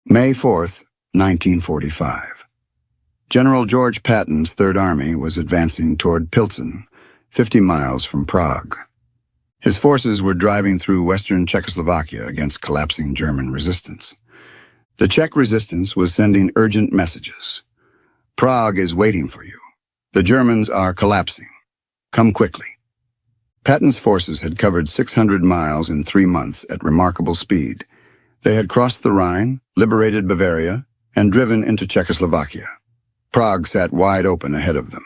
May 4th, 1945. General George Patton's Third Army was advancing toward Pilsen, 50 miles from Prague. His forces were driving through western Czechoslovakia against collapsing German resistance. The Czech resistance was sending urgent messages. Prague is waiting for you. The Germans are collapsing. Come quickly. Patton's forces had covered 600 miles in 3 months at remarkable speed. They had crossed the Rhine, liberated Bavaria, and driven into Czechoslovakia. Prague sat wide open ahead of them.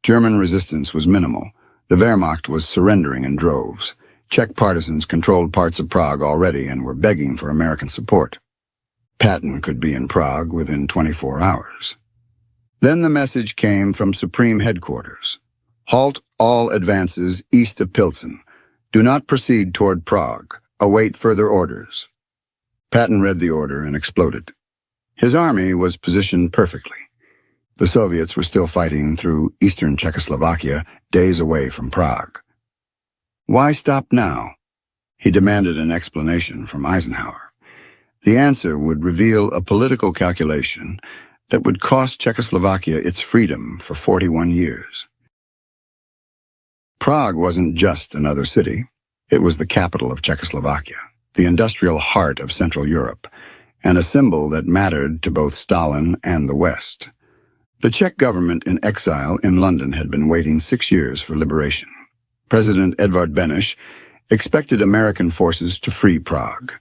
German resistance was minimal. The Wehrmacht was surrendering in droves. Czech partisans controlled parts of Prague already and were begging for American support. Patton could be in Prague within 24 hours. Then the message came from Supreme Headquarters. Halt all advances east of Pilsen. Do not proceed toward Prague. Await further orders. Patton read the order and exploded. His army was positioned perfectly. The Soviets were still fighting through eastern Czechoslovakia, days away from Prague. Why stop now? He demanded an explanation from Eisenhower. The answer would reveal a political calculation that would cost Czechoslovakia its freedom for 41 years. Prague wasn't just another city. It was the capital of Czechoslovakia, the industrial heart of Central Europe, and a symbol that mattered to both Stalin and the West. The Czech government in exile in London had been waiting 6 years for liberation. President Edvard Beneš expected American forces to free Prague.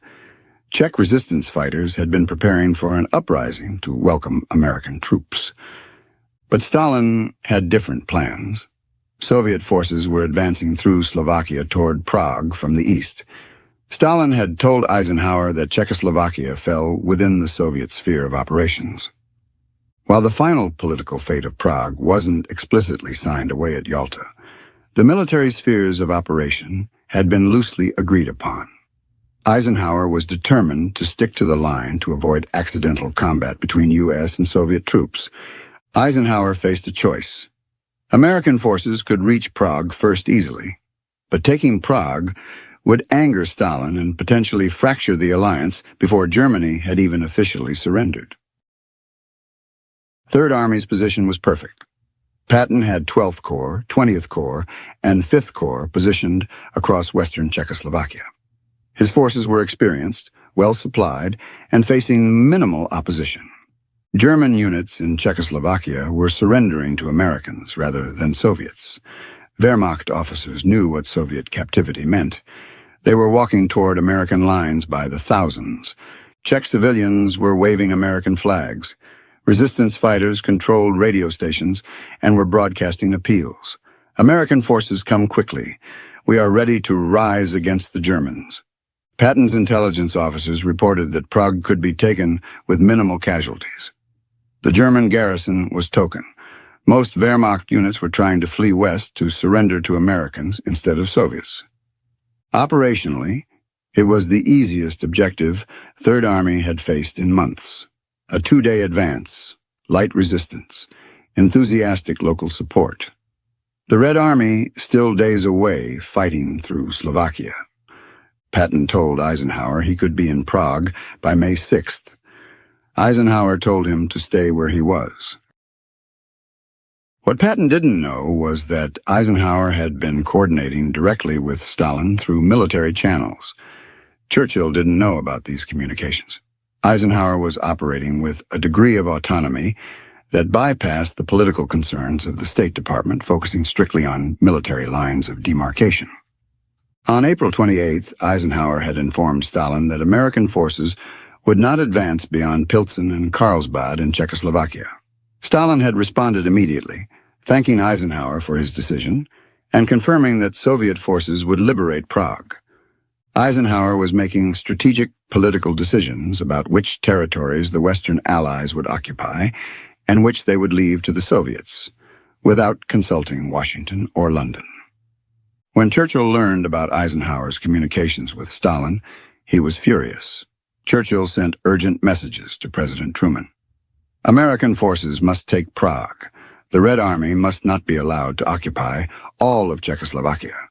Czech resistance fighters had been preparing for an uprising to welcome American troops. But Stalin had different plans. Soviet forces were advancing through Slovakia toward Prague from the east. Stalin had told Eisenhower that Czechoslovakia fell within the Soviet sphere of operations. While the final political fate of Prague wasn't explicitly signed away at Yalta, the military spheres of operation had been loosely agreed upon. Eisenhower was determined to stick to the line to avoid accidental combat between U.S. and Soviet troops. Eisenhower faced a choice. American forces could reach Prague first easily, but taking Prague would anger Stalin and potentially fracture the alliance before Germany had even officially surrendered. Third Army's position was perfect. Patton had 12th Corps, 20th Corps, and 5th Corps positioned across western Czechoslovakia. His forces were experienced, well-supplied, and facing minimal opposition. German units in Czechoslovakia were surrendering to Americans rather than Soviets. Wehrmacht officers knew what Soviet captivity meant. They were walking toward American lines by the thousands. Czech civilians were waving American flags. Resistance fighters controlled radio stations and were broadcasting appeals. American forces come quickly. We are ready to rise against the Germans. Patton's intelligence officers reported that Prague could be taken with minimal casualties. The German garrison was token. Most Wehrmacht units were trying to flee west to surrender to Americans instead of Soviets. Operationally, it was the easiest objective Third Army had faced in months. A 2-day advance, light resistance, enthusiastic local support. The Red Army still days away fighting through Slovakia. Patton told Eisenhower he could be in Prague by May 6th. Eisenhower told him to stay where he was. What Patton didn't know was that Eisenhower had been coordinating directly with Stalin through military channels. Churchill didn't know about these communications. Eisenhower was operating with a degree of autonomy that bypassed the political concerns of the State Department, focusing strictly on military lines of demarcation. On April 28th, Eisenhower had informed Stalin that American forces would not advance beyond Pilsen and Carlsbad in Czechoslovakia. Stalin had responded immediately, thanking Eisenhower for his decision and confirming that Soviet forces would liberate Prague. Eisenhower was making strategic political decisions about which territories the Western Allies would occupy and which they would leave to the Soviets, without consulting Washington or London. When Churchill learned about Eisenhower's communications with Stalin, he was furious. Churchill sent urgent messages to President Truman. American forces must take Prague. The Red Army must not be allowed to occupy all of Czechoslovakia.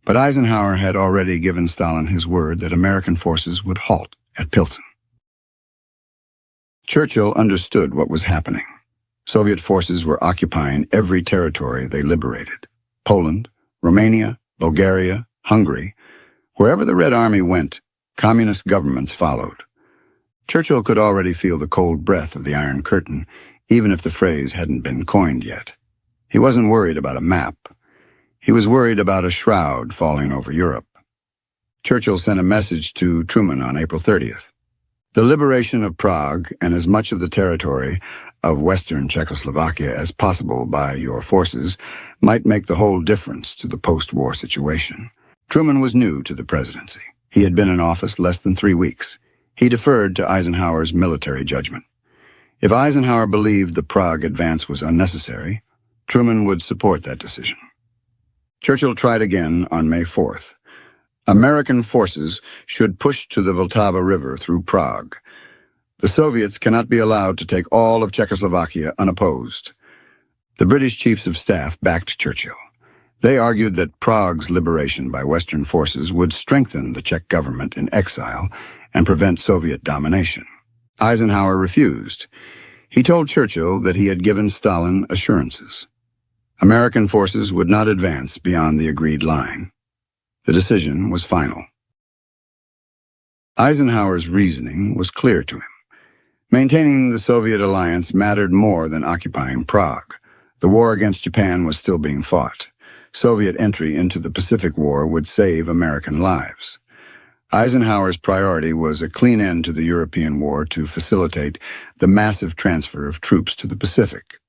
But Eisenhower had already given Stalin his word that American forces would halt at Pilsen. Churchill understood what was happening. Soviet forces were occupying every territory they liberated. Poland, Romania, Bulgaria, Hungary. Wherever the Red Army went, communist governments followed. Churchill could already feel the cold breath of the Iron Curtain, even if the phrase hadn't been coined yet. He wasn't worried about a map. He was worried about a shroud falling over Europe. Churchill sent a message to Truman on April 30th. The liberation of Prague and as much of the territory of western Czechoslovakia as possible by your forces might make the whole difference to the post-war situation. Truman was new to the presidency. He had been in office less than 3 weeks. He deferred to Eisenhower's military judgment. If Eisenhower believed the Prague advance was unnecessary, Truman would support that decision. Churchill tried again on May 4th. American forces should push to the Vltava River through Prague. The Soviets cannot be allowed to take all of Czechoslovakia unopposed. The British chiefs of staff backed Churchill. They argued that Prague's liberation by Western forces would strengthen the Czech government in exile and prevent Soviet domination. Eisenhower refused. He told Churchill that he had given Stalin assurances. American forces would not advance beyond the agreed line. The decision was final. Eisenhower's reasoning was clear to him. Maintaining the Soviet alliance mattered more than occupying Prague. The war against Japan was still being fought. Soviet entry into the Pacific War would save American lives. Eisenhower's priority was a clean end to the European war to facilitate the massive transfer of troops to the Pacific.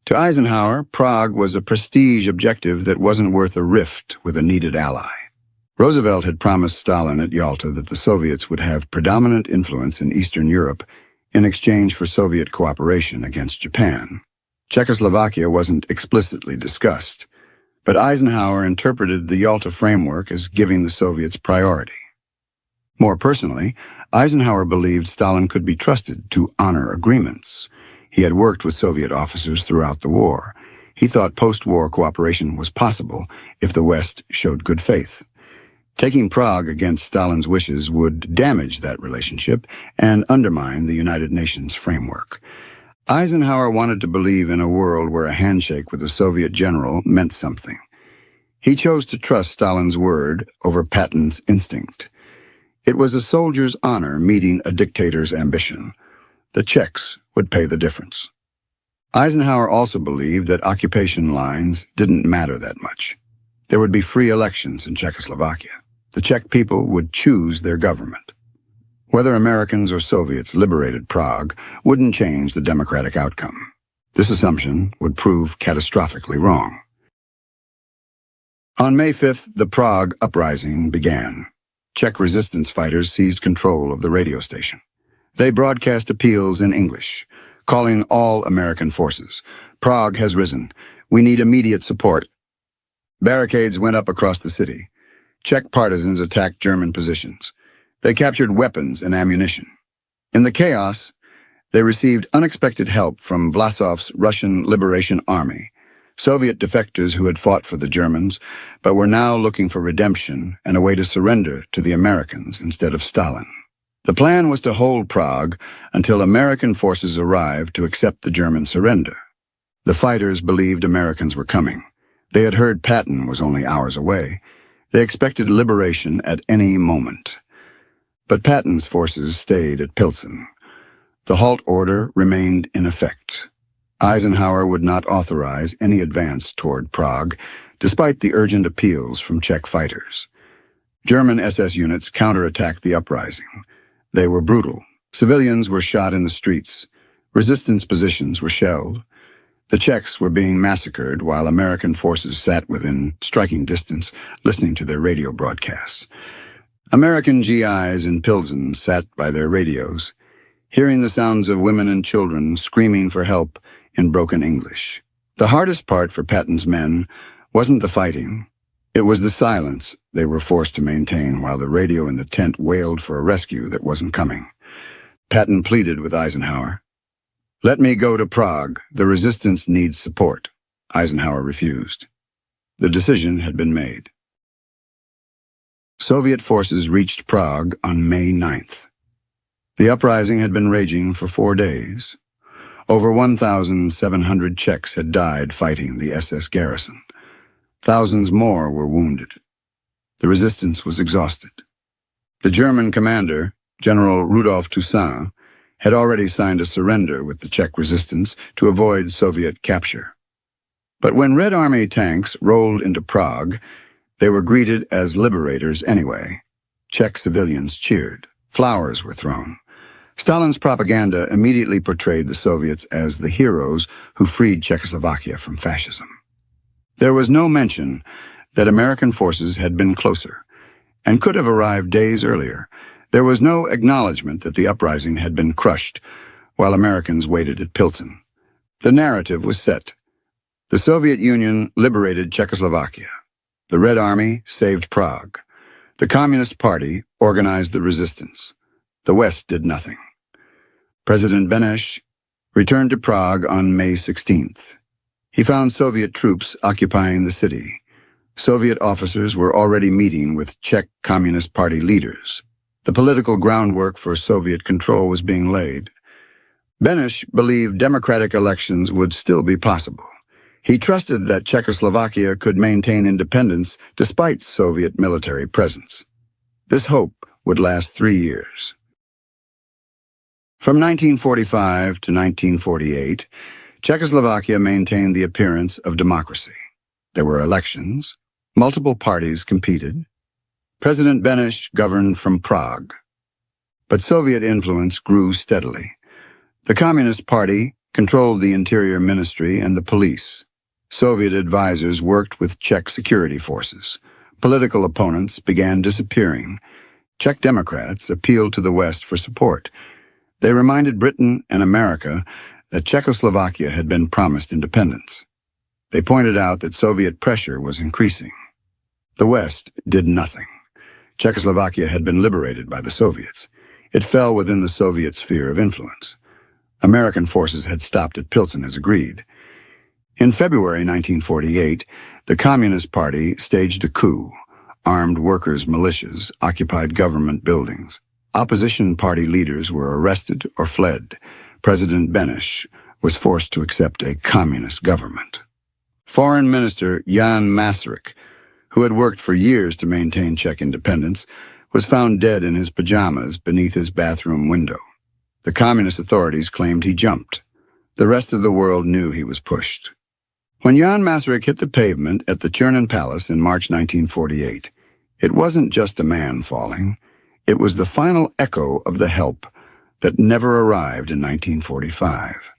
To Eisenhower, Prague was a prestige objective that wasn't worth a rift with a needed ally. Roosevelt had promised Stalin at Yalta that the Soviets would have predominant influence in Eastern Europe in exchange for Soviet cooperation against Japan. Czechoslovakia wasn't explicitly discussed, but Eisenhower interpreted the Yalta framework as giving the Soviets priority. More personally, Eisenhower believed Stalin could be trusted to honor agreements. He had worked with Soviet officers throughout the war. He thought post-war cooperation was possible if the West showed good faith. Taking Prague against Stalin's wishes would damage that relationship and undermine the United Nations framework. Eisenhower wanted to believe in a world where a handshake with a Soviet general meant something. He chose to trust Stalin's word over Patton's instinct. It was a soldier's honor meeting a dictator's ambition. The Czechs would pay the difference. Eisenhower also believed that occupation lines didn't matter that much. There would be free elections in Czechoslovakia. The Czech people would choose their government. Whether Americans or Soviets liberated Prague wouldn't change the democratic outcome. This assumption would prove catastrophically wrong. On May 5th, the Prague uprising began. Czech resistance fighters seized control of the radio station. They broadcast appeals in English, calling all American forces. Prague has risen. We need immediate support. Barricades went up across the city. Czech partisans attacked German positions. They captured weapons and ammunition. In the chaos, they received unexpected help from Vlasov's Russian Liberation Army, Soviet defectors who had fought for the Germans, but were now looking for redemption and a way to surrender to the Americans instead of Stalin. The plan was to hold Prague until American forces arrived to accept the German surrender. The fighters believed Americans were coming. They had heard Patton was only hours away. They expected liberation at any moment. But Patton's forces stayed at Pilsen. The halt order remained in effect. Eisenhower would not authorize any advance toward Prague, despite the urgent appeals from Czech fighters. German SS units counterattacked the uprising. They were brutal. Civilians were shot in the streets. Resistance positions were shelled. The Czechs were being massacred while American forces sat within striking distance, listening to their radio broadcasts. American GIs in Pilsen sat by their radios, hearing the sounds of women and children screaming for help in broken English. The hardest part for Patton's men wasn't the fighting. It was the silence they were forced to maintain while the radio in the tent wailed for a rescue that wasn't coming. Patton pleaded with Eisenhower. "Let me go to Prague. The resistance needs support." Eisenhower refused. The decision had been made. Soviet forces reached Prague on May 9th. The uprising had been raging for 4 days. Over 1,700 Czechs had died fighting the SS garrison. Thousands more were wounded. The resistance was exhausted. The German commander, General Rudolf Toussaint, had already signed a surrender with the Czech resistance to avoid Soviet capture. But when Red Army tanks rolled into Prague, they were greeted as liberators anyway. Czech civilians cheered. Flowers were thrown. Stalin's propaganda immediately portrayed the Soviets as the heroes who freed Czechoslovakia from fascism. There was no mention that American forces had been closer and could have arrived days earlier. There was no acknowledgement that the uprising had been crushed while Americans waited at Pilsen. The narrative was set. The Soviet Union liberated Czechoslovakia. The Red Army saved Prague. The Communist Party organized the resistance. The West did nothing. President Beneš returned to Prague on May 16th. He found Soviet troops occupying the city. Soviet officers were already meeting with Czech Communist Party leaders. The political groundwork for Soviet control was being laid. Beneš believed democratic elections would still be possible. He trusted that Czechoslovakia could maintain independence despite Soviet military presence. This hope would last 3 years. From 1945 to 1948, Czechoslovakia maintained the appearance of democracy. There were elections. Multiple parties competed. President Beneš governed from Prague. But Soviet influence grew steadily. The Communist Party controlled the Interior Ministry and the police. Soviet advisors worked with Czech security forces. Political opponents began disappearing. Czech Democrats appealed to the West for support. They reminded Britain and America that Czechoslovakia had been promised independence. They pointed out that Soviet pressure was increasing. The West did nothing. Czechoslovakia had been liberated by the Soviets. It fell within the Soviet sphere of influence. American forces had stopped at Pilsen as agreed. In February 1948, the Communist Party staged a coup. Armed workers' militias occupied government buildings. Opposition party leaders were arrested or fled. President Beneš was forced to accept a communist government. Foreign Minister Jan Masaryk, who had worked for years to maintain Czech independence, was found dead in his pajamas beneath his bathroom window. The communist authorities claimed he jumped. The rest of the world knew he was pushed. When Jan Masaryk hit the pavement at the Chernin Palace in March 1948, it wasn't just a man falling. It was the final echo of the help that never arrived in 1945.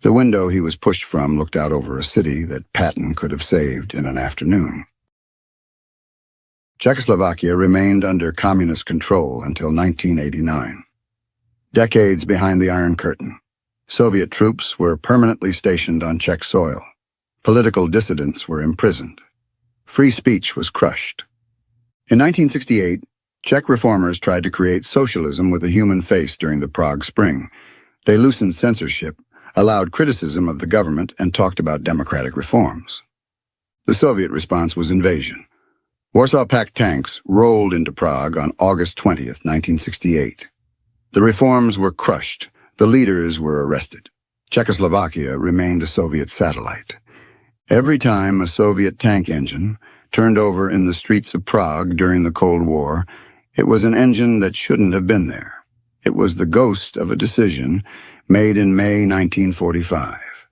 The window he was pushed from looked out over a city that Patton could have saved in an afternoon. Czechoslovakia remained under communist control until 1989. Decades behind the Iron Curtain, Soviet troops were permanently stationed on Czech soil. Political dissidents were imprisoned. Free speech was crushed. In 1968, Czech reformers tried to create socialism with a human face during the Prague Spring. They loosened censorship, allowed criticism of the government, and talked about democratic reforms. The Soviet response was invasion. Warsaw Pact tanks rolled into Prague on August 20th, 1968. The reforms were crushed. The leaders were arrested. Czechoslovakia remained a Soviet satellite. Every time a Soviet tank engine turned over in the streets of Prague during the Cold War, it was an engine that shouldn't have been there. It was the ghost of a decision made in May 1945,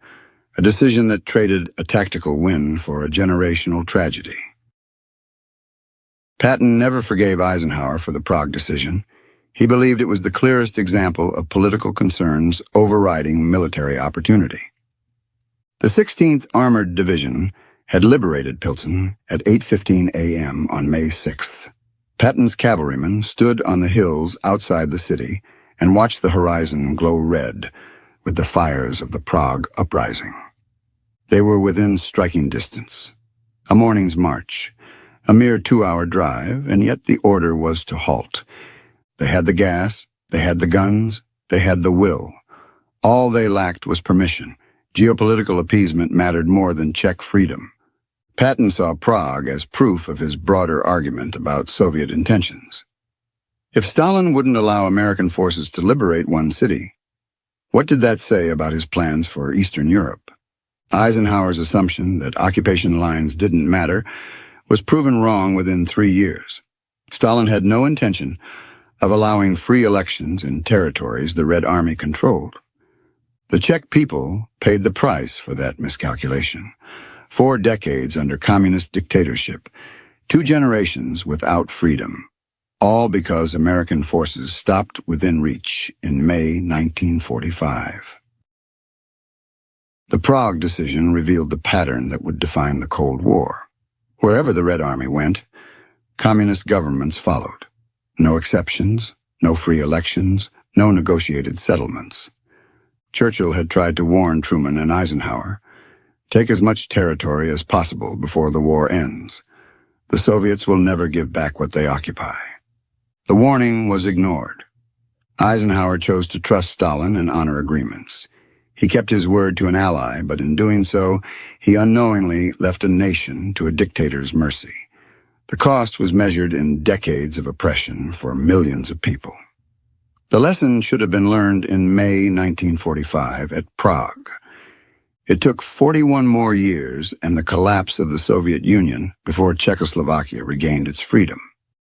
a decision that traded a tactical win for a generational tragedy. Patton never forgave Eisenhower for the Prague decision. He believed it was the clearest example of political concerns overriding military opportunity. The 16th Armored Division had liberated Pilsen at 8:15 a.m. on May 6th. Patton's cavalrymen stood on the hills outside the city and watched the horizon glow red with the fires of the Prague uprising. They were within striking distance. A morning's march, a mere 2-hour drive, and yet the order was to halt. They had the gas, they had the guns, they had the will. All they lacked was permission. Geopolitical appeasement mattered more than Czech freedom. Patton saw Prague as proof of his broader argument about Soviet intentions. If Stalin wouldn't allow American forces to liberate one city, what did that say about his plans for Eastern Europe? Eisenhower's assumption that occupation lines didn't matter was proven wrong within 3 years. Stalin had no intention of allowing free elections in territories the Red Army controlled. The Czech people paid the price for that miscalculation. 4 decades under communist dictatorship, 2 generations without freedom, all because American forces stopped within reach in May 1945. The Prague decision revealed the pattern that would define the Cold War. Wherever the Red Army went, communist governments followed. No exceptions, no free elections, no negotiated settlements. Churchill had tried to warn Truman and Eisenhower, take as much territory as possible before the war ends. The Soviets will never give back what they occupy. The warning was ignored. Eisenhower chose to trust Stalin and honor agreements. He kept his word to an ally, but in doing so, he unknowingly left a nation to a dictator's mercy. The cost was measured in decades of oppression for millions of people. The lesson should have been learned in May 1945 at Prague. It took 41 more years and the collapse of the Soviet Union before Czechoslovakia regained its freedom.